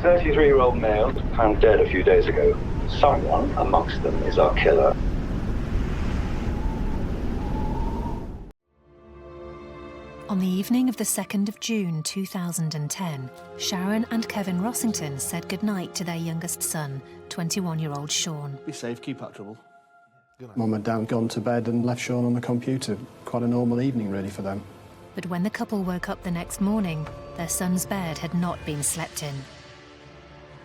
33-year-old male found dead a few days ago. Someone amongst them is our killer. On the evening of the 2nd of June 2010, Sharon and Kevin Rossington said goodnight to their youngest son, 21-year-old Shaun. Be safe, keep out of trouble. Mum and Dad had gone to bed and left Shaun on the computer. Quite a normal evening, really, for them. But when the couple woke up the next morning, their son's bed had not been slept in.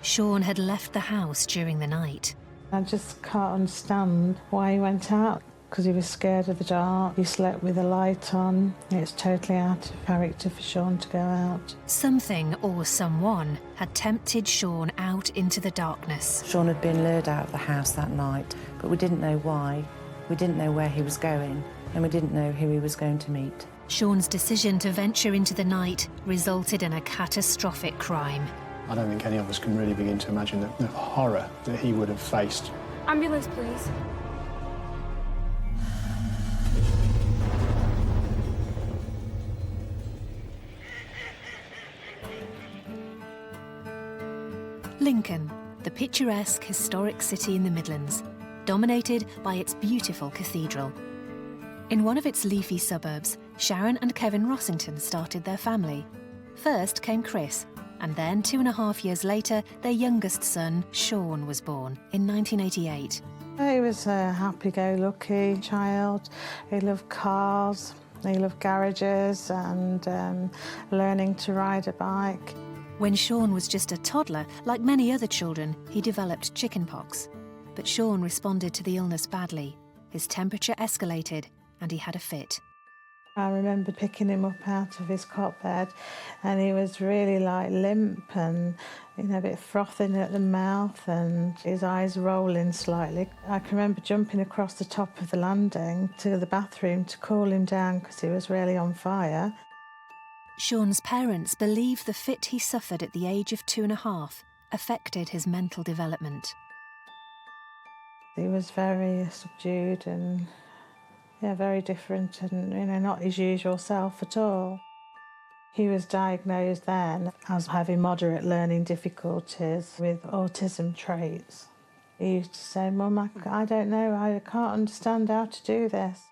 Shaun had left the house during the night. I just can't understand why he went out, because he was scared of the dark. He slept with a light on. It's totally out of character for Shaun to go out. Something or someone had tempted Shaun out into the darkness. Shaun had been lured out of the house that night, but we didn't know why. We didn't know where he was going, and we didn't know who he was going to meet. Shaun's decision to venture into the night resulted in a catastrophic crime. I don't think any of us can really begin to imagine the horror that he would have faced. Ambulance, please. Lincoln, the picturesque historic city in the Midlands, dominated by its beautiful cathedral. In one of its leafy suburbs, Sharon and Kevin Rossington started their family. First came Chris, and then 2.5 years later, their youngest son, Shaun, was born in 1988. He was a happy-go-lucky child. He loved cars, he loved garages and learning to ride a bike. When Shaun was just a toddler, like many other children, he developed chickenpox. But Shaun responded to the illness badly. His temperature escalated and he had a fit. I remember picking him up out of his cot bed and he was really like limp and a bit frothing at the mouth and his eyes rolling slightly. I can remember jumping across the top of the landing to the bathroom to cool him down because he was really on fire. Shaun's parents believe the fit he suffered at the age of 2.5 affected his mental development. He was very subdued and very different and not his usual self at all. He was diagnosed then as having moderate learning difficulties with autism traits. He used to say, "Mum, I don't know, I can't understand how to do this."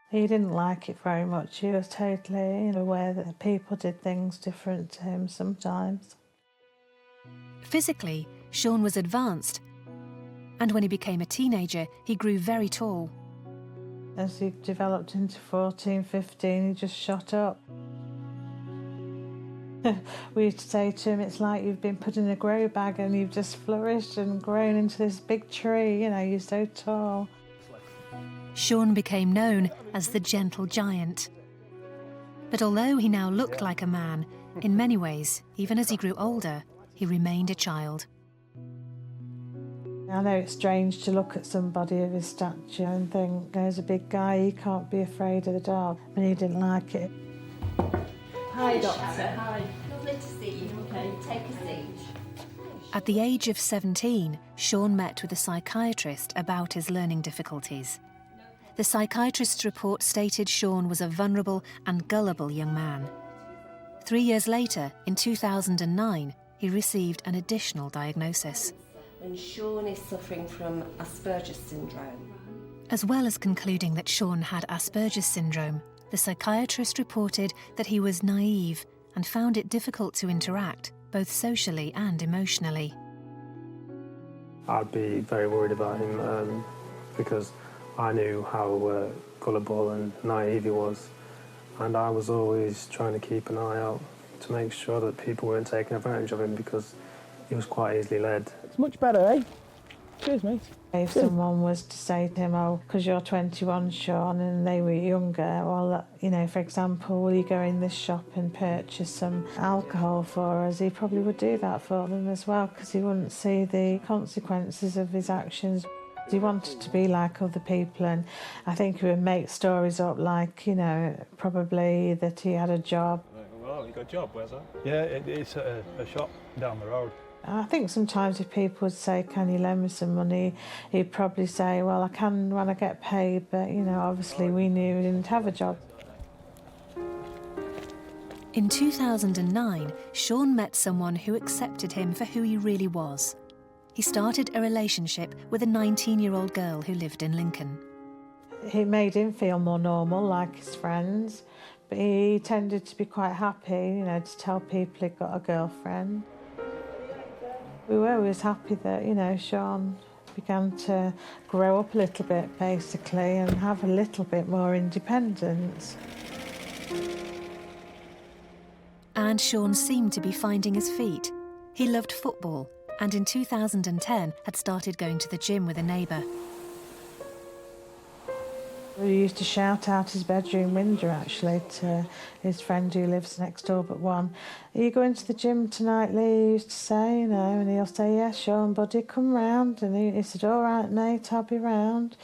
He didn't like it very much. He was totally aware that people did things different to him sometimes. Physically, Shaun was advanced, and when he became a teenager, he grew very tall. As he developed into 14, 15, he just shot up. We used to say to him, it's like you've been put in a grow bag and you've just flourished and grown into this big tree, you're so tall. Shaun became known as the gentle giant. But although he now looked like a man, in many ways, even as he grew older, he remained a child. I know it's strange to look at somebody of his stature and think, there's a big guy, he can't be afraid of the dark, and he didn't like it. Hi, Doctor. Hi. Lovely to see you. Okay, take a seat. At the age of 17, Shaun met with a psychiatrist about his learning difficulties. The psychiatrist's report stated Shaun was a vulnerable and gullible young man. 3 years later, in 2009, he received an additional diagnosis. And Shaun is suffering from Asperger's syndrome. As well as concluding that Shaun had Asperger's syndrome, the psychiatrist reported that he was naive and found it difficult to interact, both socially and emotionally. I'd be very worried about him because I knew how gullible and naive he was, and I was always trying to keep an eye out to make sure that people weren't taking advantage of him because he was quite easily led. It's much better, eh? Cheers, mate. If someone was to say to him, oh, because you're 21, Shaun, and they were younger, well, for example, will you go in this shop and purchase some alcohol for us? He probably would do that for them as well because he wouldn't see the consequences of his actions. He wanted to be like other people, and I think he would make stories up like, probably that he had a job. Well, you got a job, where's that? Yeah, it's a shop down the road. I think sometimes if people would say, can you lend me some money, he'd probably say, well, I can when I get paid, but, obviously we knew he didn't have a job. In 2009, Shaun met someone who accepted him for who he really was. He started a relationship with a 19-year-old girl who lived in Lincoln. It made him feel more normal, like his friends, but he tended to be quite happy, to tell people he'd got a girlfriend. We were always happy that, Shaun began to grow up a little bit, basically, and have a little bit more independence. And Shaun seemed to be finding his feet. He loved football, and in 2010 had started going to the gym with a neighbour. We used to shout out his bedroom window, actually, to his friend who lives next door but one. "Are you going to the gym tonight, Lee?" He used to say, and he'll say, "Yes, Shaun, buddy, come round." And he said, "All right, mate, I'll be round."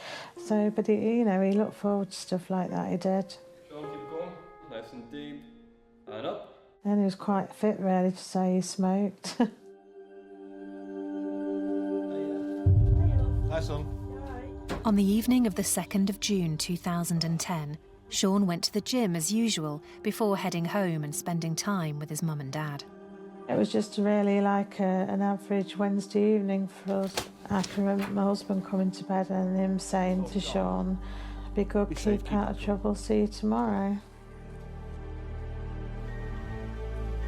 So, but he looked forward to stuff like that, he did. Shaun, keep going, nice and deep, and up. And he was quite fit, really, to say he smoked. Hi, son. On the evening of the 2nd of June 2010, Shaun went to the gym as usual before heading home and spending time with his mum and dad. It was just really like an average Wednesday evening for us. I can remember my husband coming to bed and him saying to Shaun, "Be good, keep out of trouble, see you tomorrow."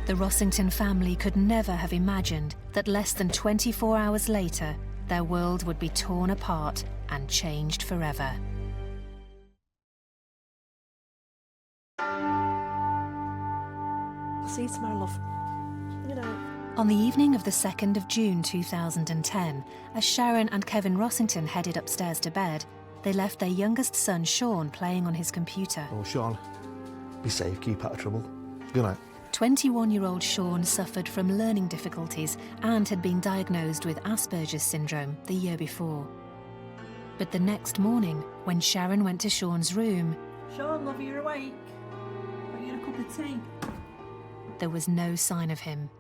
The Rossington family could never have imagined that less than 24 hours later, their world would be torn apart and changed forever. I'll see you tomorrow, love. On the evening of the 2nd of June 2010, as Sharon and Kevin Rossington headed upstairs to bed, they left their youngest son, Shaun, playing on his computer. Oh, Shaun, be safe, keep out of trouble. Good night. 21-year-old Shaun suffered from learning difficulties and had been diagnosed with Asperger's syndrome the year before. But the next morning, when Sharon went to Shaun's room, Shaun, love, you're awake. Bring you a cup of tea. there was no sign of him.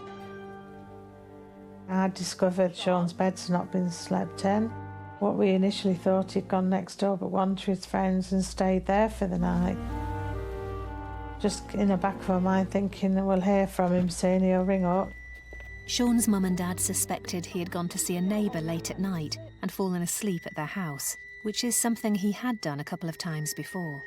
I discovered Shaun's bed's not been slept in. What we initially thought he'd gone next door but one to his friends and stayed there for the night. Just in the back of my mind thinking that we'll hear from him soon, he'll ring up. Shaun's mum and dad suspected he had gone to see a neighbour late at night and fallen asleep at their house, which is something he had done a couple of times before.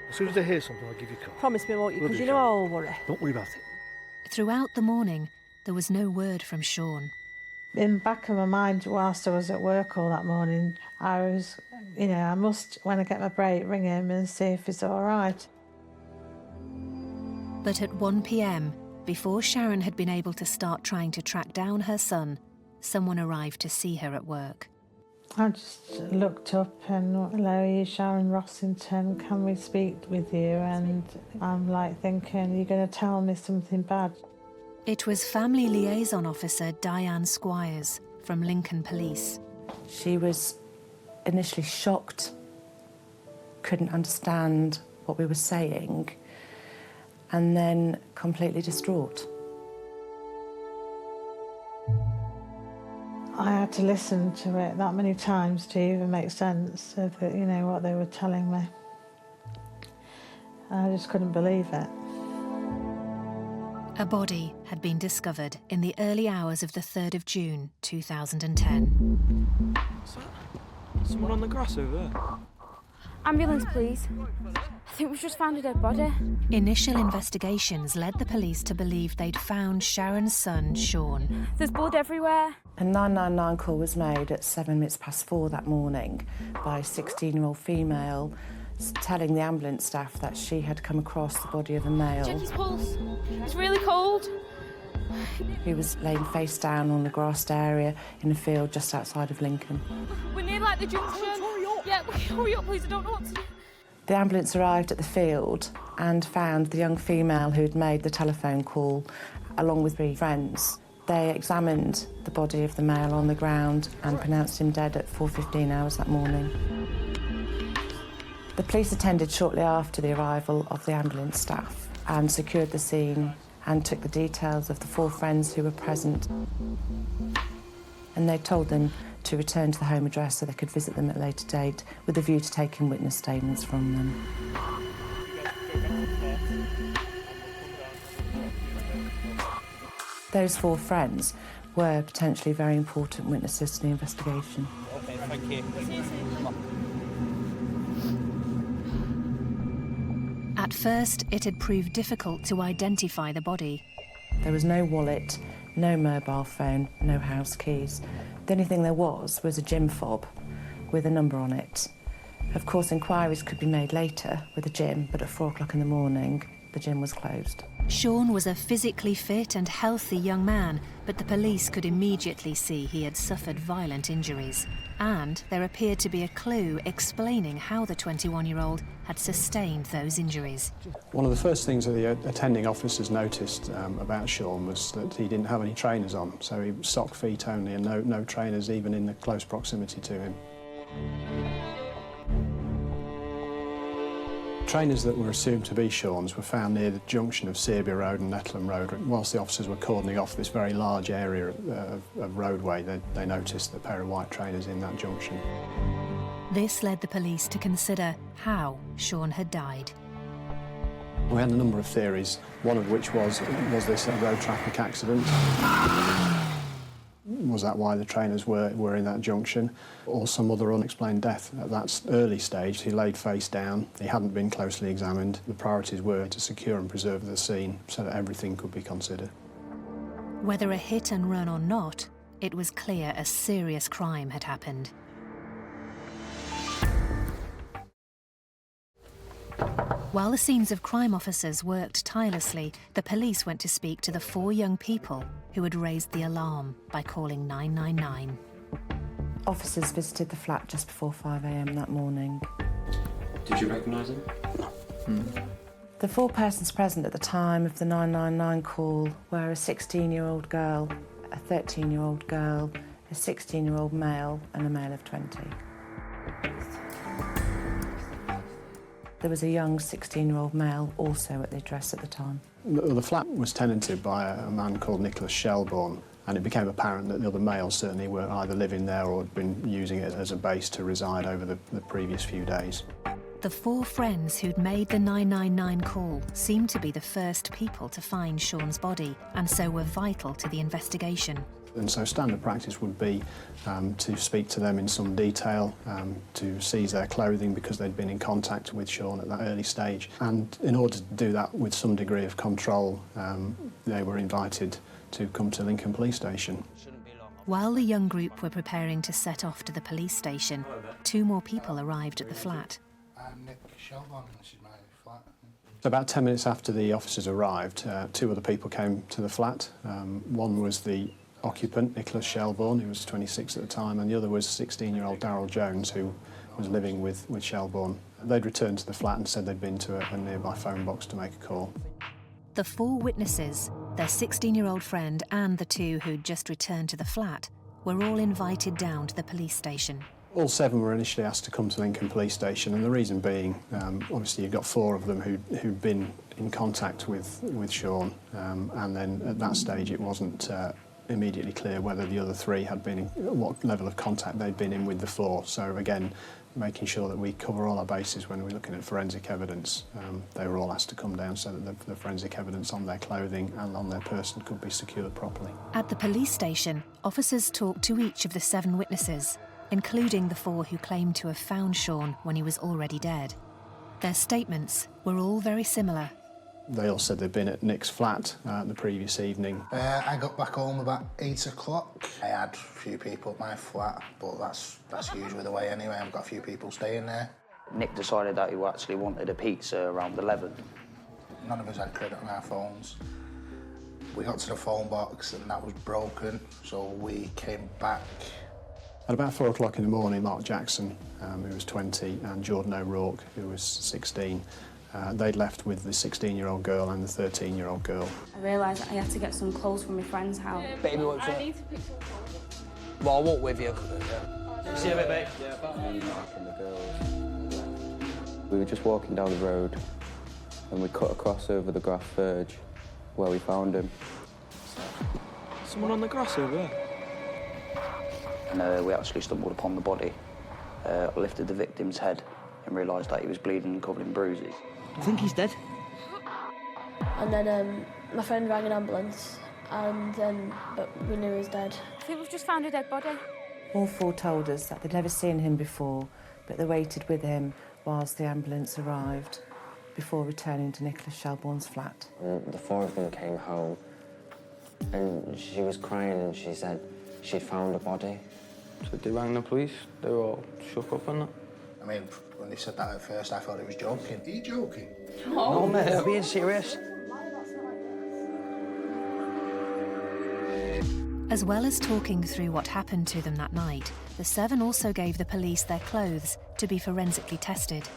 As soon as I hear something, I'll give you a call. Promise me, won't you? Will Because do, you know Shaun. I'll worry. Don't worry about it. Throughout the morning, there was no word from Shaun. In the back of my mind, whilst I was at work all that morning, I was, I must, when I get my break, ring him and see if he's all right. But at 1 p.m, before Sharon had been able to start trying to track down her son, someone arrived to see her at work. I just looked up and, "Hello, you Sharon Rossington, can we speak with you?" And I'm like thinking, "You're going to tell me something bad?" It was Family Liaison Officer Diane Squires from Lincoln Police. She was initially shocked, couldn't understand what we were saying, and then completely distraught. I had to listen to it that many times to even make sense of it, what they were telling me. I just couldn't believe it. A body had been discovered in the early hours of the 3rd of June 2010. What's that? Someone on the grass over there? Ambulance, please. I think we've just found a dead body. Initial investigations led the police to believe they'd found Sharon's son, Shaun. There's blood everywhere. A 999 call was made at 4:07 that morning by a 16-year-old female telling the ambulance staff that she had come across the body of a male. Check his pulse. It's really cold. He was laying face down on a grassed area in a field just outside of Lincoln. We're near, the junction. Hurry up. Yeah, hurry up, please. I don't know what to do. The ambulance arrived at the field and found the young female who'd made the telephone call, along with 3 friends. They examined the body of the male on the ground and pronounced him dead at 4:15 hours that morning. The police attended shortly after the arrival of the ambulance staff and secured the scene and took the details of the 4 friends who were present. And they told them to return to the home address so they could visit them at a later date with a view to taking witness statements from them. Those 4 friends were potentially very important witnesses to the investigation. Okay, thank you. At first, it had proved difficult to identify the body. There was no wallet, no mobile phone, no house keys. The only thing there was a gym fob with a number on it. Of course, inquiries could be made later with the gym, but at 4 o'clock in the morning, the gym was closed. Shaun was a physically fit and healthy young man, but the police could immediately see he had suffered violent injuries. And there appeared to be a clue explaining how the 21-year-old had sustained those injuries. One of the first things that the attending officers noticed about Shaun was that he didn't have any trainers on, so he was sock feet only and no trainers even in the close proximity to him. Trainers that were assumed to be Shaun's were found near the junction of Suburbia Road and Netlham Road. Whilst the officers were cordoning off this very large area of roadway, they noticed a pair of white trainers in that junction. This led the police to consider how Shaun had died. We had a number of theories, one of which was this a road traffic accident? Was that why the trainers were in that junction? Or some other unexplained death? At that early stage, he laid face down. He hadn't been closely examined. The priorities were to secure and preserve the scene so that everything could be considered. Whether a hit and run or not, it was clear a serious crime had happened. While the scenes of crime officers worked tirelessly, the police went to speak to the 4 young people who had raised the alarm by calling 999. Officers visited the flat just before 5 a.m. that morning. Did you recognise him? No. The 4 persons present at the time of the 999 call were a 16-year-old girl, a 13-year-old girl, a 16-year-old male and a male of 20. There was a young 16-year-old male also at the address at the time. The flat was tenanted by a man called Nicholas Shelbourne, and it became apparent that the other males certainly were either living there or had been using it as a base to reside over the previous few days. The 4 friends who'd made the 999 call seemed to be the first people to find Shaun's body, and so were vital to the investigation. And so standard practice would be to speak to them in some detail, to seize their clothing because they'd been in contact with Shaun at that early stage. And in order to do that with some degree of control, they were invited to come to Lincoln Police Station. While the young group were preparing to set off to the police station, 2 more people arrived at the flat. Nick Shelbourne, this is my flat. So about 10 minutes after the officers arrived, 2 other people came to the flat. One was the occupant, Nicholas Shelbourne, who was 26 at the time, and the other was 16-year-old Darryl Jones, who was living with Shelbourne. They'd returned to the flat and said they'd been to a nearby phone box to make a call. The 4 witnesses, their 16-year-old friend and the 2 who'd just returned to the flat, were all invited down to the police station. All 7 were initially asked to come to Lincoln Police Station, and the reason being, obviously you've got 4 of them who'd been in contact with Shaun, and then at that stage it wasn't immediately clear whether the other 3 had been in, what level of contact they'd been in with the 4. So again, making sure that we cover all our bases when we're looking at forensic evidence. They were all asked to come down so that the forensic evidence on their clothing and on their person could be secured properly. At the police station, officers talked to each of the 7 witnesses, including the 4 who claimed to have found Shaun when he was already dead. Their statements were all very similar. They all said they'd been at Nick's flat the previous evening. I got back home about 8 o'clock. I had a few people at my flat, but that's usually the way anyway. I've got a few people staying there. Nick decided that he actually wanted a pizza around 11. None of us had credit on our phones. We got to the phone box and that was broken, so we came back. At about 4 o'clock in the morning, Mark Jackson, who was 20, and Jordan O'Rourke, who was 16, they'd left with the 16-year-old girl and the 13-year-old girl. I realised I had to get some clothes from my friend's house. Baby, what's up? I need to pick some clothes. Well, I'll walk with you. See you a bit, mate. We were just walking down the road and we cut across over the grass verge where we found him. Someone on the grass over there? And we actually stumbled upon the body, lifted the victim's head and realised that he was bleeding and covered in bruises. I think he's dead. And then my friend rang an ambulance and then but we knew he was dead. I think we've just found a dead body. All four told us that they'd never seen him before, but they waited with him whilst the ambulance arrived before returning to Nicholas Shelbourne's flat. The four of them came home and she was crying and she said she'd found a body. So they rang the police, they were all shook up on that. I mean, when they said that at first, I thought he was joking. Are you joking? No, mate, I'm being serious. As well as talking through what happened to them that night, the seven also gave the police their clothes to be forensically tested.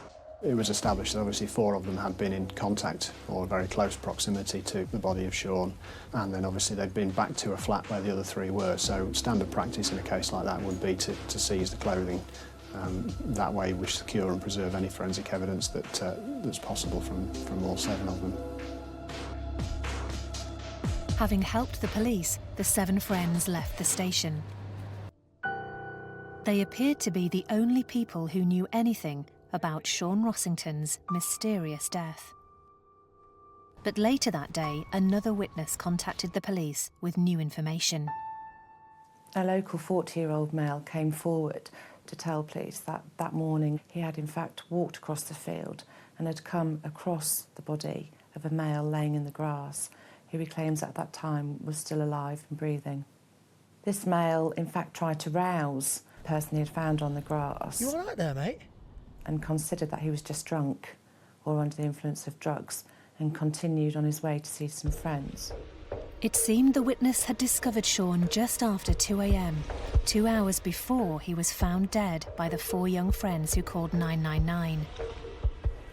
It was established that obviously four of them had been in contact or very close proximity to the body of Shaun, and then obviously they'd been back to a flat where the other three were, so standard practice in a case like that would be to seize the clothing. That way we secure and preserve any forensic evidence that's possible from all seven of them. Having helped the police, the seven friends left the station. They appeared to be the only people who knew anything about Shaun Rossington's mysterious death. But later that day, another witness contacted the police with new information. A local 40-year-old male came forward to tell police that that morning he had in fact walked across the field and had come across the body of a male laying in the grass, who he claims at that time was still alive and breathing. This male in fact tried to rouse the person he had found on the grass. You all right there, mate? And considered that he was just drunk or under the influence of drugs, and continued on his way to see some friends. It seemed the witness had discovered Shaun just after 2 a.m, 2 hours before he was found dead by the four young friends who called 999.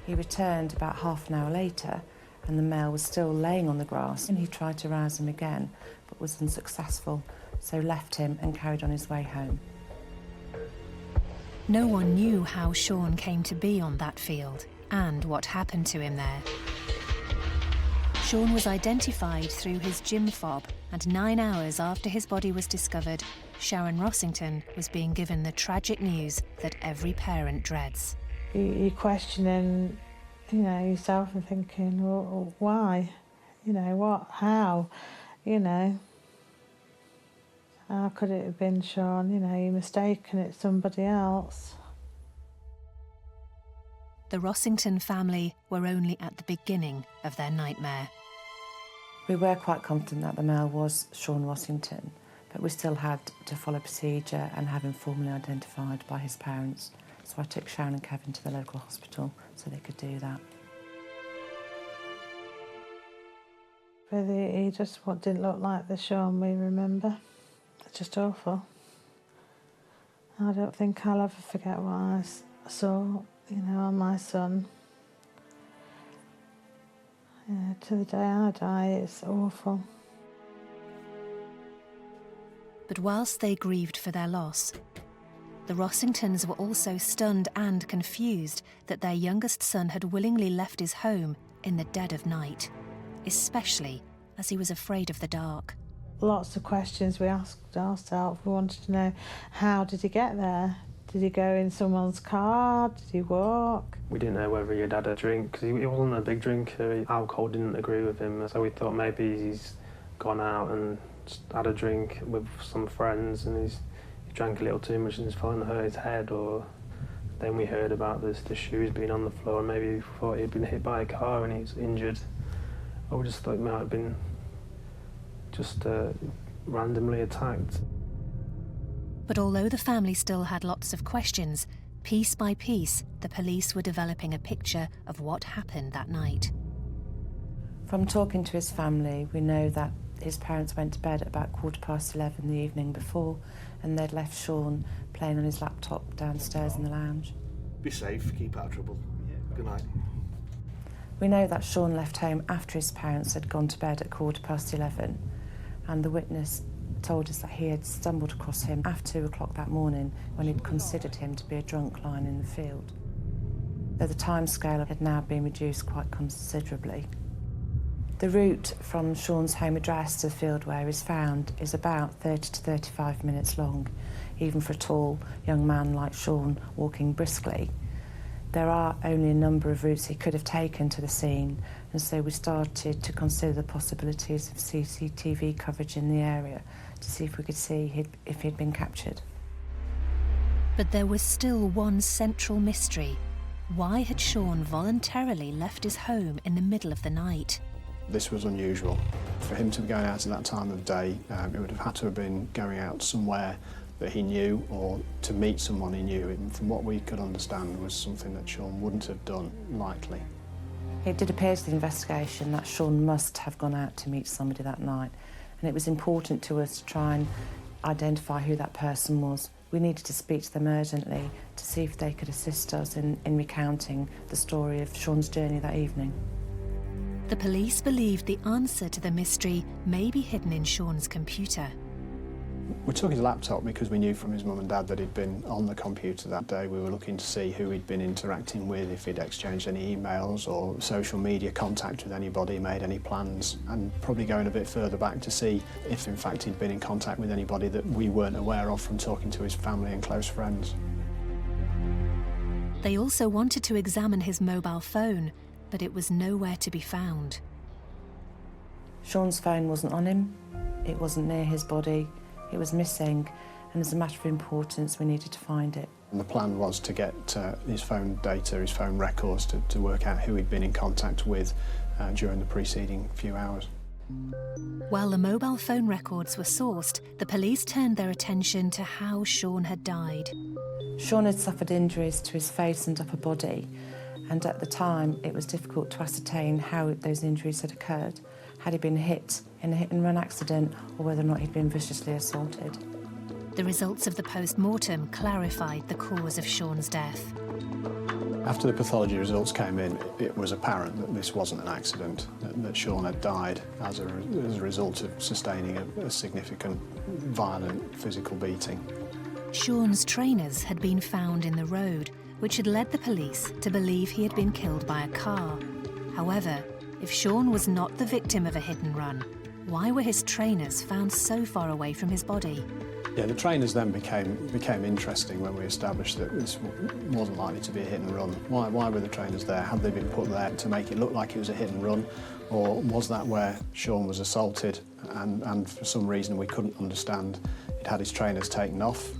He returned about half an hour later, and the male was still laying on the grass, and he tried to rouse him again, but was unsuccessful, so left him and carried on his way home. No one knew how Shaun came to be on that field and what happened to him there. Shaun was identified through his gym fob, and 9 hours after his body was discovered, Sharon Rossington was being given the tragic news that every parent dreads. You're questioning, yourself and thinking, well, why? What? How? How could it have been Shaun? You're mistaken, it's somebody else. The Rossington family were only at the beginning of their nightmare. We were quite confident that the male was Shaun Rossington, but we still had to follow procedure and have him formally identified by his parents. So I took Shaun and Kevin to the local hospital so they could do that. But he just didn't look like the Shaun we remember. It's just awful. I don't think I'll ever forget what I saw, on my son. To the day I die, it's awful. But whilst they grieved for their loss, the Rossingtons were also stunned and confused that their youngest son had willingly left his home in the dead of night, especially as he was afraid of the dark. Lots of questions we asked ourselves. We wanted to know, how did he get there? Did he go in someone's car? Did he walk? We didn't know whether he'd had a drink, because he wasn't a big drinker. Alcohol didn't agree with him, so we thought maybe he's gone out and had a drink with some friends and he drank a little too much and his phone hurt his head, or then we heard about the shoes being on the floor and maybe we thought he'd been hit by a car and he was injured. Or we just thought he might have been just randomly attacked. But although the family still had lots of questions, piece by piece, the police were developing a picture of what happened that night. From talking to his family, we know that his parents went to bed at about 11:15 the evening before, and they'd left Shaun playing on his laptop downstairs in the lounge. Be safe, keep out of trouble. Good night. We know that Shaun left home after his parents had gone to bed at 11:15, and the witness told us that he had stumbled across him after 2 o'clock that morning when he'd considered him to be a drunk lying in the field. Though the timescale had now been reduced quite considerably. The route from Shaun's home address to the field where he's found is about 30 to 35 minutes long, even for a tall young man like Shaun walking briskly. There are only a number of routes he could have taken to the scene, And so we started to consider the possibilities of CCTV coverage in the area to see if we could see if he'd been captured. But there was still one central mystery. Why had Shaun voluntarily left his home in the middle of the night? This was unusual. For him to be going out at that time of day, it would have had to have been going out somewhere that he knew or to meet someone he knew. And from what we could understand was something that Shaun wouldn't have done lightly. It did appear to the investigation that Shaun must have gone out to meet somebody that night, and it was important to us to try and identify who that person was. We needed to speak to them urgently to see if they could assist us in recounting the story of Shaun's journey that evening. The police believed the answer to the mystery may be hidden in Shaun's computer. We took his laptop because we knew from his mum and dad that he'd been on the computer that day. We were looking to see who he'd been interacting with, if he'd exchanged any emails or social media contact with anybody, made any plans, and probably going a bit further back to see if in fact he'd been in contact with anybody that we weren't aware of from talking to his family and close friends. They also wanted to examine his mobile phone, but it was nowhere to be found. Shaun's phone wasn't on him, it wasn't near his body, it was missing, and as a matter of importance, we needed to find it. And the plan was to get his phone data, his phone records, to work out who he'd been in contact with during the preceding few hours. While the mobile phone records were sourced, the police turned their attention to how Shaun had died. Shaun had suffered injuries to his face and upper body, and at the time it was difficult to ascertain how those injuries had occurred. Had he been hit in a hit-and-run accident, or whether or not he'd been viciously assaulted. The results of the post-mortem clarified the cause of Shaun's death. After the pathology results came in, it was apparent that this wasn't an accident, that Shaun had died as a result of sustaining a significant, violent physical beating. Shaun's trainers had been found in the road, which had led the police to believe he had been killed by a car. However, if Shaun was not the victim of a hit-and-run, why were his trainers found so far away from his body? Yeah, the trainers then became interesting when we established that this wasn't likely to be a hit-and-run. Why were the trainers there? Had they been put there to make it look like it was a hit-and-run, or was that where Shaun was assaulted and for some reason we couldn't understand, he'd had his trainers taken off?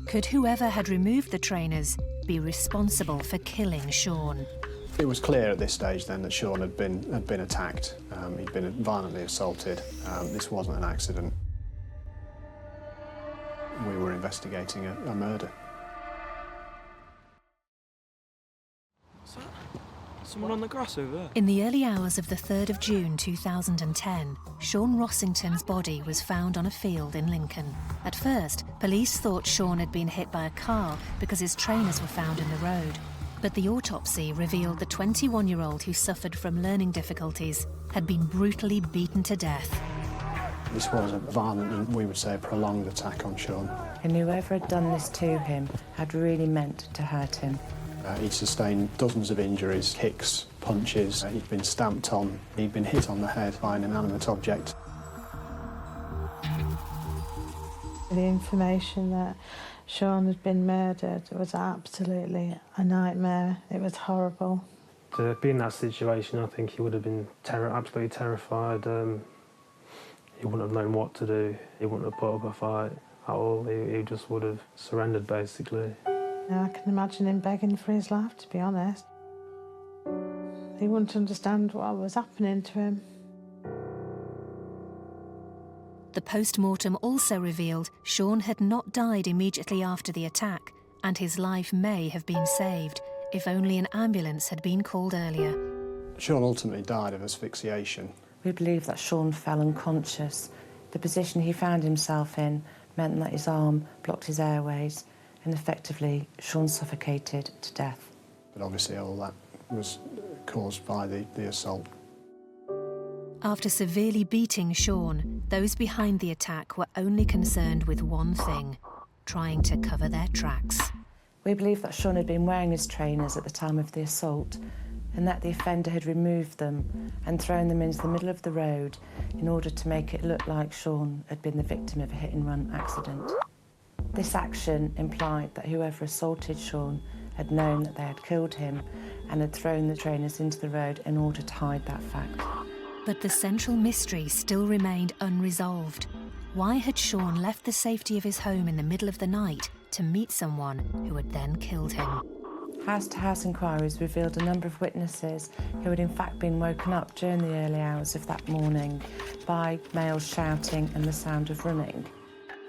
Could whoever had removed the trainers be responsible for killing Shaun? It was clear at this stage then that Shaun had been attacked. He'd been violently assaulted. This wasn't an accident. We were investigating a murder. Someone on the grass over there? In the early hours of the 3rd of June 2010, Shaun Rossington's body was found on a field in Lincoln. At first, police thought Shaun had been hit by a car because his trainers were found in the road. But the autopsy revealed the 21-year-old who suffered from learning difficulties had been brutally beaten to death. This was a violent and, we would say, a prolonged attack on Shaun. And whoever had done this to him had really meant to hurt him. He'd sustained dozens of injuries, kicks, punches, he'd been stamped on, he'd been hit on the head by an inanimate object. The information that Shaun had been murdered was absolutely a nightmare. It was horrible. To be in that situation, I think he would have been absolutely terrified. He wouldn't have known what to do. He wouldn't have put up a fight at all. He just would have surrendered, basically. I can imagine him begging for his life, to be honest. He wouldn't understand what was happening to him. The post-mortem also revealed Shaun had not died immediately after the attack, and his life may have been saved if only an ambulance had been called earlier. Shaun ultimately died of asphyxiation. We believe that Shaun fell unconscious. The position he found himself in meant that his arm blocked his airways, and effectively Shaun suffocated to death. But obviously all that was caused by the assault. After severely beating Shaun, those behind the attack were only concerned with one thing: trying to cover their tracks. We believe that Shaun had been wearing his trainers at the time of the assault, and that the offender had removed them and thrown them into the middle of the road in order to make it look like Shaun had been the victim of a hit-and-run accident. This action implied that whoever assaulted Shaun had known that they had killed him and had thrown the trainers into the road in order to hide that fact. But the central mystery still remained unresolved. Why had Shaun left the safety of his home in the middle of the night to meet someone who had then killed him? House-to-house inquiries revealed a number of witnesses who had in fact been woken up during the early hours of that morning by males shouting and the sound of running.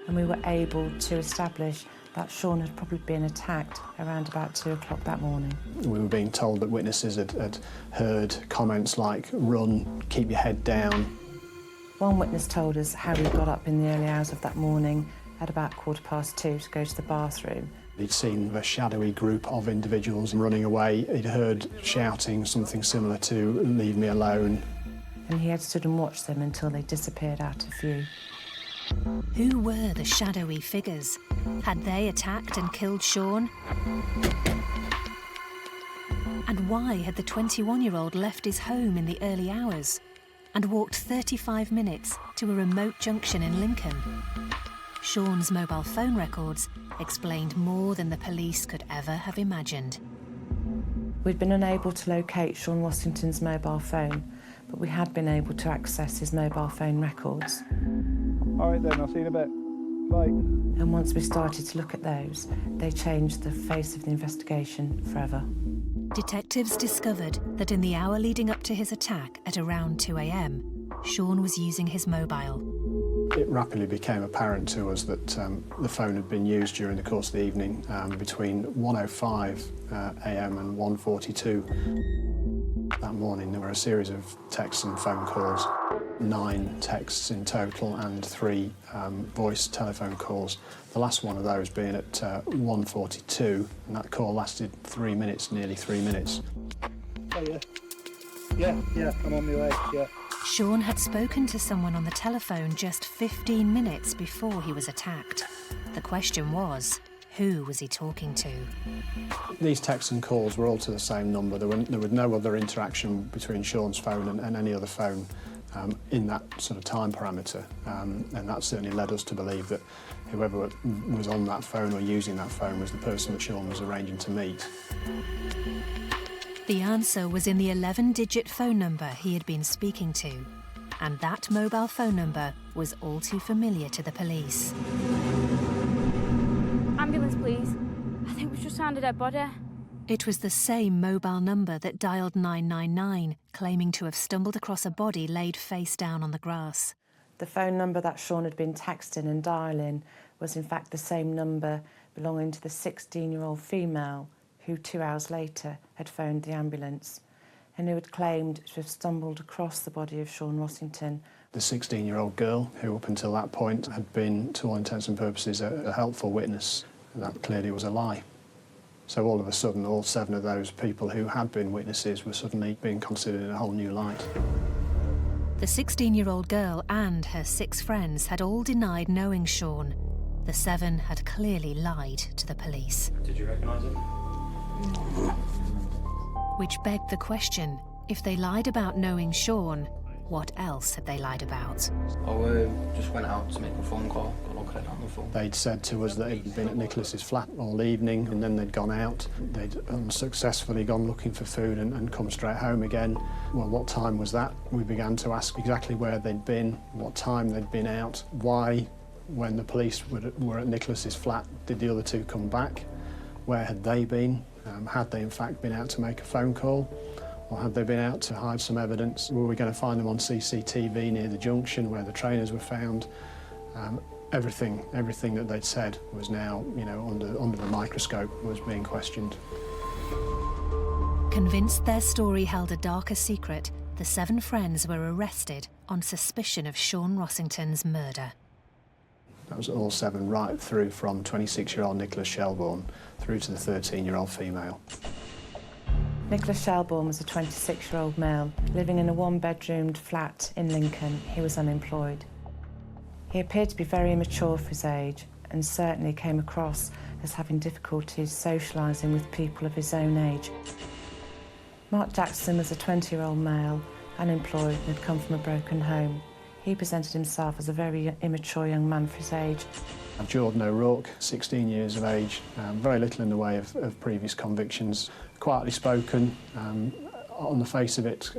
And we were able to establish that Shaun had probably been attacked around about 2 o'clock that morning. We were being told that witnesses had heard comments like, run, keep your head down. One witness told us how he got up in the early hours of that morning at about 2:15 to go to the bathroom. He'd seen a shadowy group of individuals running away. He'd heard shouting something similar to, leave me alone. And he had stood and watched them until they disappeared out of view. Who were the shadowy figures? Had they attacked and killed Shaun? And why had the 21-year-old left his home in the early hours and walked 35 minutes to a remote junction in Lincoln? Shaun's mobile phone records explained more than the police could ever have imagined. We'd been unable to locate Shaun Rossington's mobile phone, but we had been able to access his mobile phone records. All right then, I'll see you in a bit. Bye. And once we started to look at those, they changed the face of the investigation forever. Detectives discovered that in the hour leading up to his attack at around 2 a.m, Shaun was using his mobile. It rapidly became apparent to us that the phone had been used during the course of the evening between 1:05 a.m. and 1:42. That morning there were a series of texts and phone calls, 9 texts in total and 3 voice telephone calls. The last one of those being at 1:42, and that call lasted 3 minutes, nearly 3 minutes. Oh yeah, I'm on my way, yeah. Shaun had spoken to someone on the telephone just 15 minutes before he was attacked. The question was, who was he talking to? These texts and calls were all to the same number. There was no other interaction between Shaun's phone and any other phone in that sort of time parameter. And that certainly led us to believe that whoever was on that phone or using that phone was the person that Shaun was arranging to meet. The answer was in the 11-digit phone number he had been speaking to, and that mobile phone number was all too familiar to the police. Ambulance, please. I think we've just found a dead body. It was the same mobile number that dialed 999, claiming to have stumbled across a body laid face down on the grass. The phone number that Shaun had been texting and dialing was in fact the same number belonging to the 16-year-old female who 2 hours later had phoned the ambulance and who had claimed to have stumbled across the body of Shaun Rossington. The 16-year-old girl, who up until that point had been, to all intents and purposes, a helpful witness, that clearly was a lie. So all of a sudden, all 7 of those people who had been witnesses were suddenly being considered in a whole new light. The 16-year-old girl and her 6 friends had all denied knowing Shaun. The 7 had clearly lied to the police. Did you recognise him? Which begged the question, if they lied about knowing Shaun, what else had they lied about? I just went out to make a phone call, got looked at on the phone. They'd said to us that they'd been at Nicholas's flat all evening and then they'd gone out. They'd unsuccessfully gone looking for food and come straight home again. Well, what time was that? We began to ask exactly where they'd been, what time they'd been out, why, when the police were at Nicholas's flat, did the other 2 come back? Where had they been? Had they in fact been out to make a phone call? Or had they been out to hide some evidence? Were we going to find them on CCTV near the junction where the trainers were found? Everything that they'd said was now, under the microscope, was being questioned. Convinced their story held a darker secret, the 7 friends were arrested on suspicion of Shaun Rossington's murder. That was all 7, right through from 26-year-old Nicholas Shelbourne through to the 13-year-old female. Nicholas Shelbourne was a 26-year-old male living in a 1-bedroomed flat in Lincoln. He was unemployed. He appeared to be very immature for his age and certainly came across as having difficulties socialising with people of his own age. Mark Jackson was a 20-year-old male, unemployed and had come from a broken home. He presented himself as a very immature young man for his age. Jordan O'Rourke, 16 years of age, very little in the way of previous convictions, quietly spoken, on the face of it,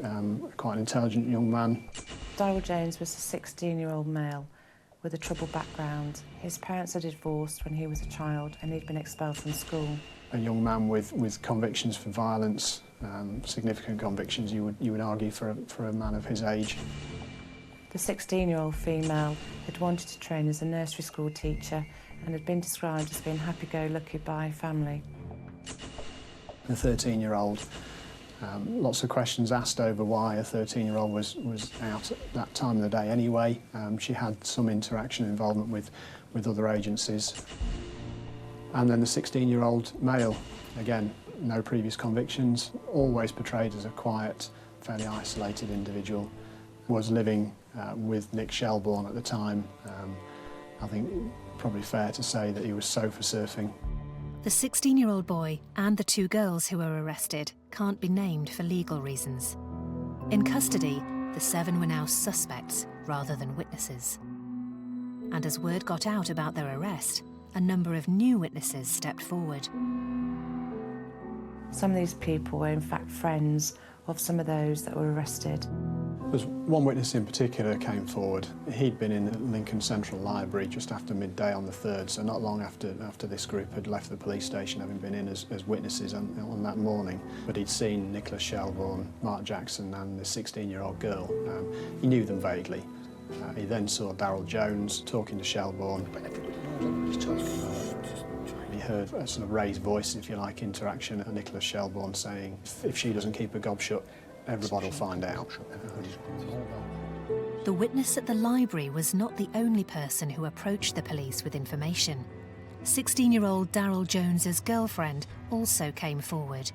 quite an intelligent young man. Daryl Jones was a 16-year-old male with a troubled background. His parents had divorced when he was a child and he'd been expelled from school. A young man with convictions for violence, significant convictions, you would argue, for a man of his age. The 16-year-old female had wanted to train as a nursery school teacher and had been described as being happy-go-lucky by family. The 13-year-old, lots of questions asked over why a 13-year-old was out at that time of the day anyway. She had some interaction and involvement with other agencies. And then the 16-year-old male, again, no previous convictions, always portrayed as a quiet, fairly isolated individual, was living with Nick Shelbourne at the time. I think probably fair to say that he was sofa surfing. The 16-year-old boy and the 2 girls who were arrested can't be named for legal reasons. In custody, the 7 were now suspects rather than witnesses. And as word got out about their arrest, a number of new witnesses stepped forward. Some of these people were in fact friends of some of those that were arrested. There's one witness in particular came forward. He'd been in the Lincoln Central Library just after midday on the 3rd, so not long after this group had left the police station, having been in as witnesses on that morning. But he'd seen Nicholas Shelbourne, Mark Jackson and the 16-year-old girl. He knew them vaguely. He then saw Daryl Jones talking to Shelbourne. He heard a sort of raised voice, if you like, interaction, and Nicholas Shelbourne saying, if she doesn't keep her gob shut, everybody will find out. The witness at the library was not the only person who approached the police with information. 16-year-old Daryl Jones's girlfriend also came forward.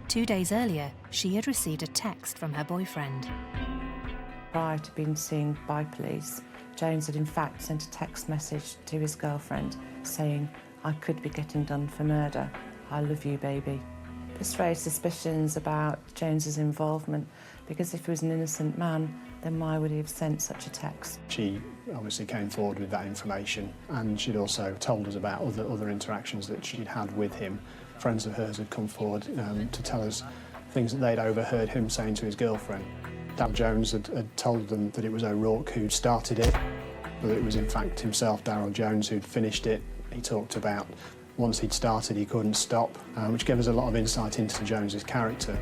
2 days earlier, she had received a text from her boyfriend. Prior to being seen by police, Jones had in fact sent a text message to his girlfriend saying, "I could be getting done for murder. I love you, baby." This raised suspicions about Jones's involvement, because if he was an innocent man, then why would he have sent such a text? She obviously came forward with that information, and she'd also told us about other interactions that she'd had with him. Friends of hers had come forward to tell us things that they'd overheard him saying to his girlfriend. Daryl Jones had told them that it was O'Rourke who'd started it, but it was in fact himself, Daryl Jones, who'd finished it. He talked about once he'd started, he couldn't stop, which gave us a lot of insight into Jones's character.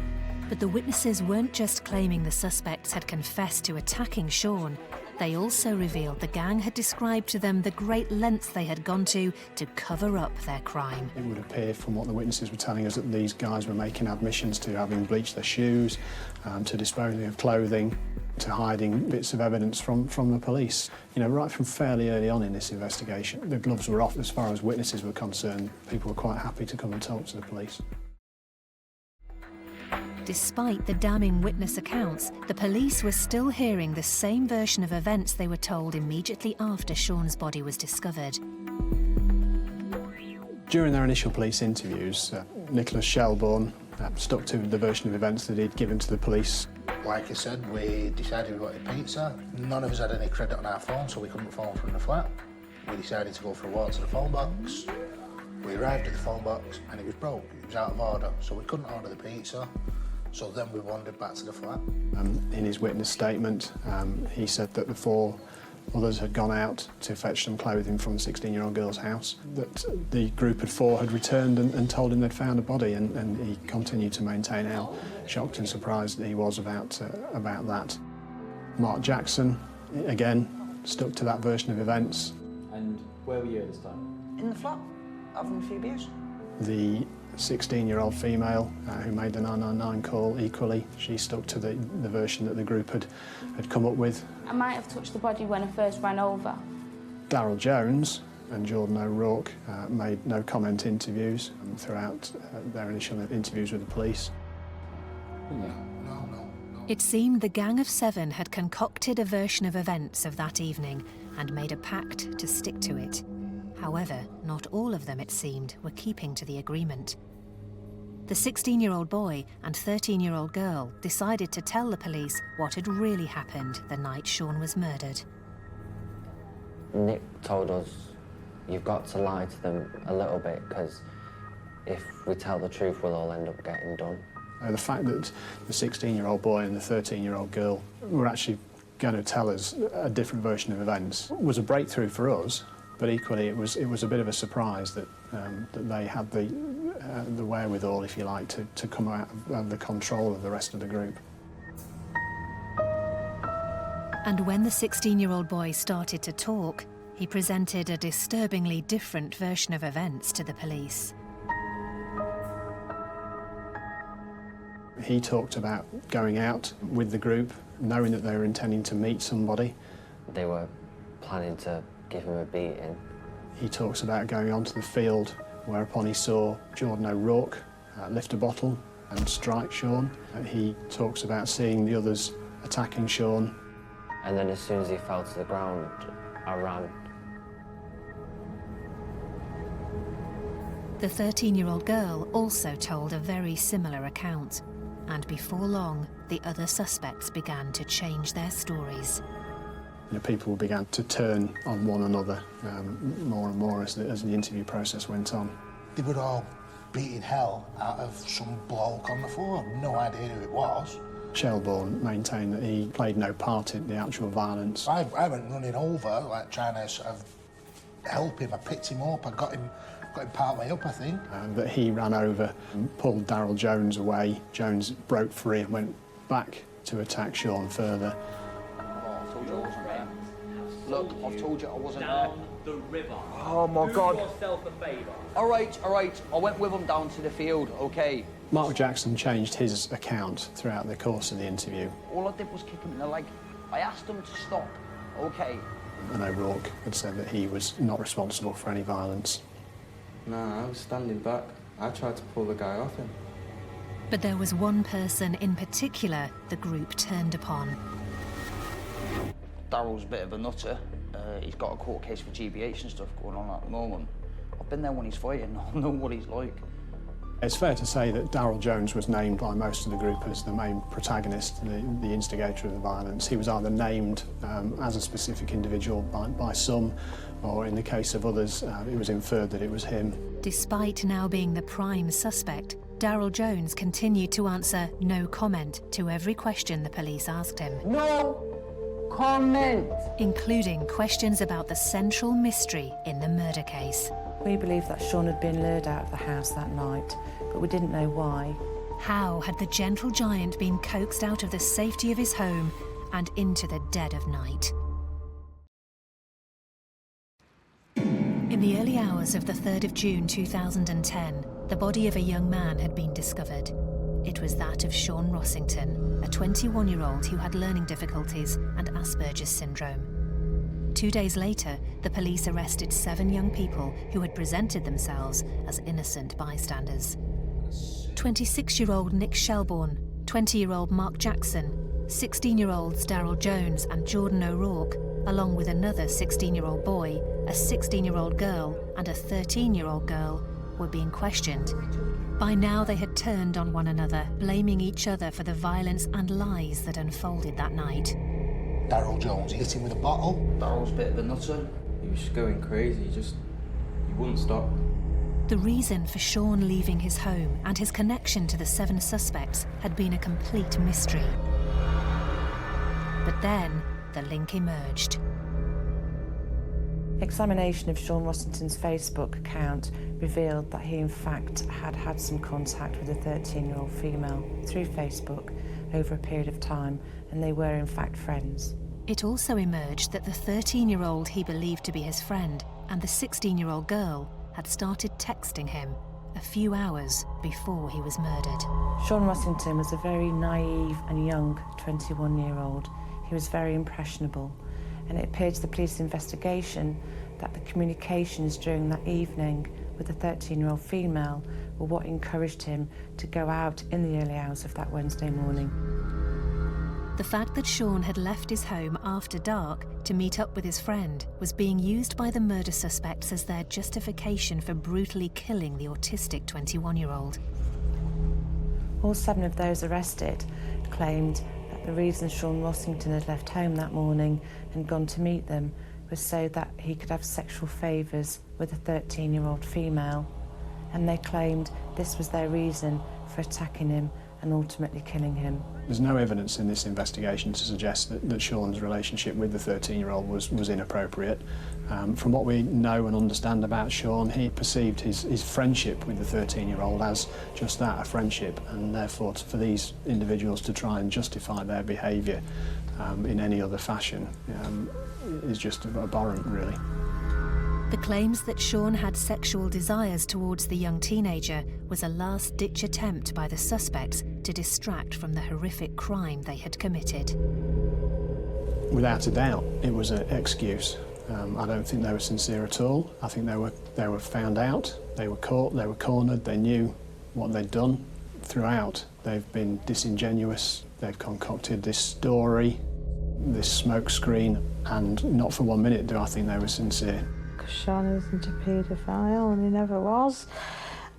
But the witnesses weren't just claiming the suspects had confessed to attacking Shaun. They also revealed the gang had described to them the great lengths they had gone to cover up their crime. It would appear from what the witnesses were telling us that these guys were making admissions to having bleached their shoes, to disposing of clothing, to hiding bits of evidence from the police. You know, right from fairly early on in this investigation, the gloves were off as far as witnesses were concerned. People were quite happy to come and talk to the police. Despite the damning witness accounts, the police were still hearing the same version of events they were told immediately after Shaun's body was discovered. During their initial police interviews, Nicholas Shelbourne stuck to the version of events that he'd given to the police. Like I said, we decided we wanted pizza. None of us had any credit on our phone, so we couldn't phone from the flat. We decided to go for a walk to the phone box. We arrived at the phone box and it was broke. It was out of order, so we couldn't order the pizza. So then we wandered back to the flat. In his witness statement, he said that the 4 others had gone out to fetch some clothing from the 16-year-old girl's house, that the group of 4 had returned and told him they'd found a body, and he continued to maintain how shocked and surprised he was about that. Mark Jackson, again, stuck to that version of events. And where were you at this time? In the flat, having a few beers. The 16-year-old female who made the 999 call, equally, she stuck to the version that the group had come up with. I might have touched the body when I first ran over. Daryl Jones and Jordan O'Rourke made no comment interviews throughout their initial interviews with the police. It seemed the gang of 7 had concocted a version of events of that evening and made a pact to stick to it. However, not all of them, it seemed, were keeping to the agreement. The 16-year-old boy and 13-year-old girl decided to tell the police what had really happened the night Shaun was murdered. Nick told us, you've got to lie to them a little bit, because if we tell the truth, we'll all end up getting done. The fact that the 16-year-old boy and the 13-year-old girl were actually going to tell us a different version of events was a breakthrough for us, but equally it was a bit of a surprise that they had the wherewithal, if you like, to come out of the control of the rest of the group. And when the 16-year-old boy started to talk, he presented a disturbingly different version of events to the police. He talked about going out with the group, knowing that they were intending to meet somebody. They were planning to give him a beating. He talks about going onto the field, whereupon he saw Jordan O'Rourke lift a bottle and strike Shaun. He talks about seeing the others attacking Shaun. And then as soon as he fell to the ground, I ran. The 13-year-old girl also told a very similar account. And before long, the other suspects began to change their stories. People began to turn on one another more and more as the interview process went on. They were all beating hell out of some bloke on the floor. No idea who it was. Shelbourne maintained that he played no part in the actual violence. I went running over, like trying to sort of help him. I picked him up, I got him part way up, I think. That he ran over and pulled Daryl Jones away. Jones broke free and went back to attack Shaun further. I told you I wasn't there. Look, I've told you I wasn't there. Down the river. Oh my God. Do yourself a favour. All right. I went with him down to the field, okay? Mark Jackson changed his account throughout the course of the interview. All I did was kick him in the leg. I asked him to stop, okay? And O'Rourke had said that he was not responsible for any violence. No, I was standing back. I tried to pull the guy off him. But there was one person in particular the group turned upon. Daryl's a bit of a nutter. He's got a court case for GBH and stuff going on at the moment. I've been there when he's fighting. I know what he's like. It's fair to say that Daryl Jones was named by most of the group as the main protagonist, the instigator of the violence. He was either named as a specific individual by some, or in the case of others, it was inferred that it was him. Despite now being the prime suspect, Daryl Jones continued to answer no comment to every question the police asked him. No comment! Including questions about the central mystery in the murder case. We believed that Shaun had been lured out of the house that night, but we didn't know why. How had the gentle giant been coaxed out of the safety of his home and into the dead of night? In the early hours of the 3rd of June 2010, the body of a young man had been discovered. It was that of Shaun Rossington, a 21-year-old who had learning difficulties and Asperger's syndrome. 2 days later, the police arrested 7 young people who had presented themselves as innocent bystanders. 26-year-old Nick Shelbourne, 20-year-old Mark Jackson, 16-year-olds Daryl Jones and Jordan O'Rourke, along with another 16-year-old boy, a 16-year-old girl and a 13-year-old girl, were being questioned. By now they had turned on one another, blaming each other for the violence and lies that unfolded that night. Daryl Jones, he hit him with a bottle. Daryl's a bit of a nutter. He was going crazy, he wouldn't stop. The reason for Shaun leaving his home and his connection to the 7 suspects had been a complete mystery. But then, the link emerged. Examination of Shaun Rossington's Facebook account revealed that he in fact had had some contact with a 13-year-old female through Facebook over a period of time, and they were in fact friends. It also emerged that the 13-year-old he believed to be his friend and the 16-year-old girl had started texting him a few hours before he was murdered. Shaun Rossington was a very naive and young 21-year-old. He was very impressionable, and it appeared to the police investigation that the communications during that evening with the 13-year-old female were what encouraged him to go out in the early hours of that Wednesday morning. The fact that Shaun had left his home after dark to meet up with his friend was being used by the murder suspects as their justification for brutally killing the autistic 21-year-old. All 7 of those arrested claimed that the reason Shaun Rossington had left home that morning and gone to meet them was so that he could have sexual favours with a 13-year-old female. And they claimed this was their reason for attacking him and ultimately killing him. There's no evidence in this investigation to suggest that Shaun's relationship with the 13-year-old was inappropriate. From what we know and understand about Shaun, he perceived his friendship with the 13-year-old as just that, a friendship, and therefore for these individuals to try and justify their behaviour in any other fashion is just abhorrent, really. The claims that Shaun had sexual desires towards the young teenager was a last-ditch attempt by the suspects to distract from the horrific crime they had committed. Without a doubt, it was an excuse. I don't think they were sincere at all. I think they were found out, they were caught, they were cornered, they knew what they'd done. Throughout, they've been disingenuous, they've concocted this story, this smokescreen, and not for 1 minute do I think they were sincere. Shaun isn't a paedophile, and he never was.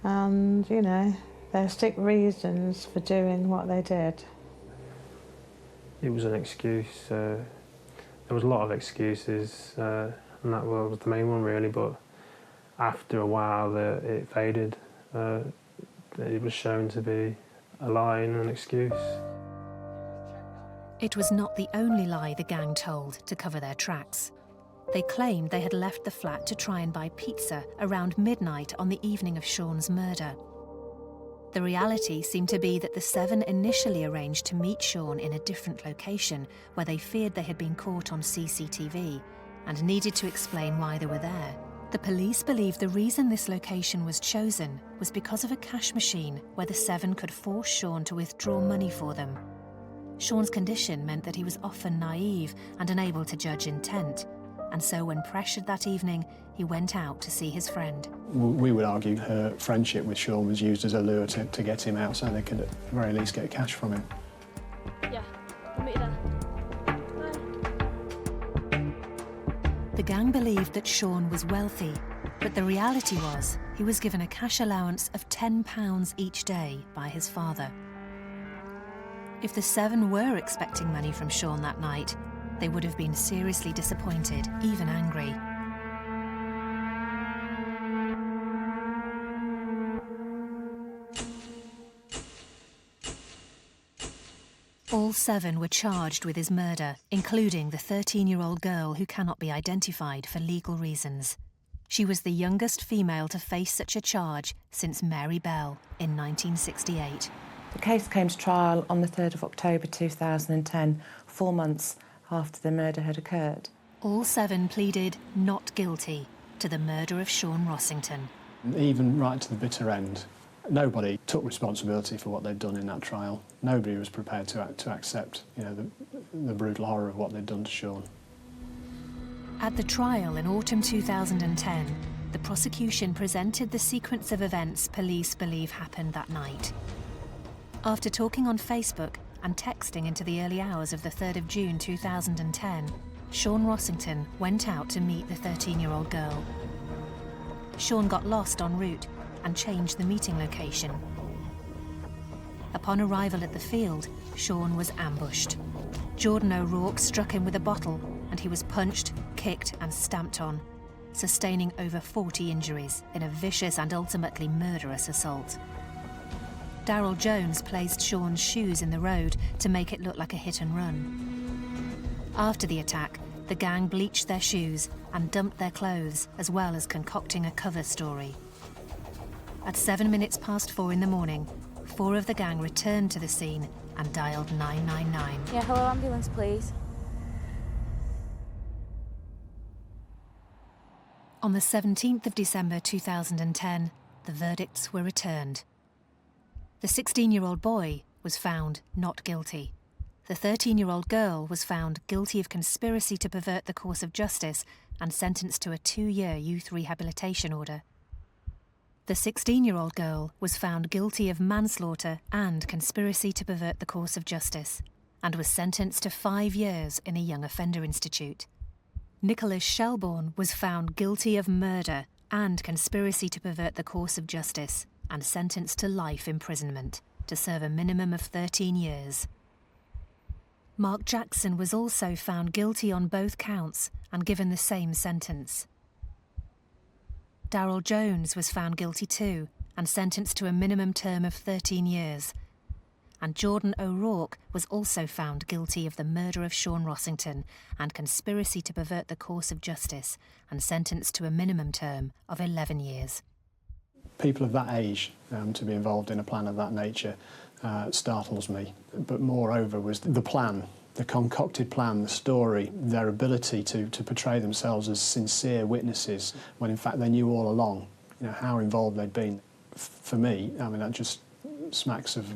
And, you know, there stick reasons for doing what they did. It was an excuse. There was a lot of excuses, and that was the main one, really, but after a while it faded. It was shown to be a lie and an excuse. It was not the only lie the gang told to cover their tracks. They claimed they had left the flat to try and buy pizza around midnight on the evening of Shaun's murder. The reality seemed to be that the 7 initially arranged to meet Shaun in a different location where they feared they had been caught on CCTV and needed to explain why they were there. The police believed the reason this location was chosen was because of a cash machine where the 7 could force Shaun to withdraw money for them. Shaun's condition meant that he was often naive and unable to judge intent, and so when pressured that evening, he went out to see his friend. We would argue her friendship with Shaun was used as a lure to get him out so they could at the very least get cash from him. Yeah, I'll meet you there. The gang believed that Shaun was wealthy, but the reality was he was given a cash allowance of £10 each day by his father. If the 7 were expecting money from Shaun that night, they would have been seriously disappointed, even angry. All 7 were charged with his murder, including the 13-year-old girl who cannot be identified for legal reasons. She was the youngest female to face such a charge since Mary Bell in 1968. The case came to trial on the 3rd of October 2010, 4 months after the murder had occurred. All 7 pleaded not guilty to the murder of Shaun Rossington. Even right to the bitter end, nobody took responsibility for what they'd done in that trial. Nobody was prepared to accept, the brutal horror of what they'd done to Shaun. At the trial in autumn 2010, the prosecution presented the sequence of events police believe happened that night. After talking on Facebook and texting into the early hours of the 3rd of June 2010, Shaun Rossington went out to meet the 13-year-old girl. Shaun got lost en route and changed the meeting location. Upon arrival at the field, Shaun was ambushed. Jordan O'Rourke struck him with a bottle and he was punched, kicked and stamped on, sustaining over 40 injuries in a vicious and ultimately murderous assault. Daryl Jones placed Shaun's shoes in the road to make it look like a hit and run. After the attack, the gang bleached their shoes and dumped their clothes, as well as concocting a cover story. At 4:07 in the morning, 4 of the gang returned to the scene and dialed 999. Yeah, hello, ambulance, please. On the 17th of December 2010, the verdicts were returned. The 16-year-old boy was found not guilty. The 13-year-old girl was found guilty of conspiracy to pervert the course of justice and sentenced to a 2-year youth rehabilitation order. The 16-year-old girl was found guilty of manslaughter and conspiracy to pervert the course of justice and was sentenced to 5 years in a young offender institute. Nicholas Shelbourne was found guilty of murder and conspiracy to pervert the course of justice and sentenced to life imprisonment. to serve a minimum of 13 years. Mark Jackson was also found guilty on both counts and given the same sentence. Darryl Jones was found guilty too and sentenced to a minimum term of 13 years. And Jordan O'Rourke was also found guilty of the murder of Shaun Rossington and conspiracy to pervert the course of justice and sentenced to a minimum term of 11 years. People of that age to be involved in a plan of that nature startles me. But moreover was the plan, the concocted plan, the story, their ability to portray themselves as sincere witnesses when in fact they knew all along, you know, how involved they'd been. For me, I mean, that just smacks of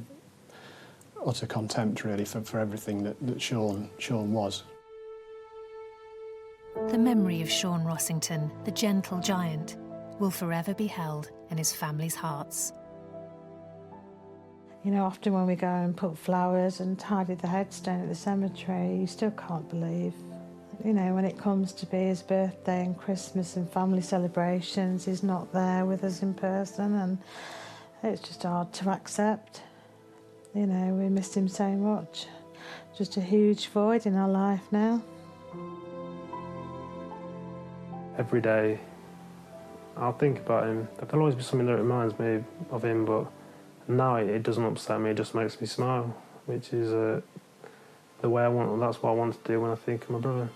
utter contempt really for everything that Shaun was. The memory of Shaun Rossington, the gentle giant, will forever be held in his family's hearts. You know, often when we go and put flowers and tidy the headstone at the cemetery, you still can't believe. You know, when it comes to be his birthday and Christmas and family celebrations, he's not there with us in person, and it's just hard to accept. You know, we miss him so much. Just a huge void in our life now. Every day, I'll think about him. There'll always be something that reminds me of him, but now it doesn't upset me, it just makes me smile, which is the way I want, that's what I want to do when I think of my brother.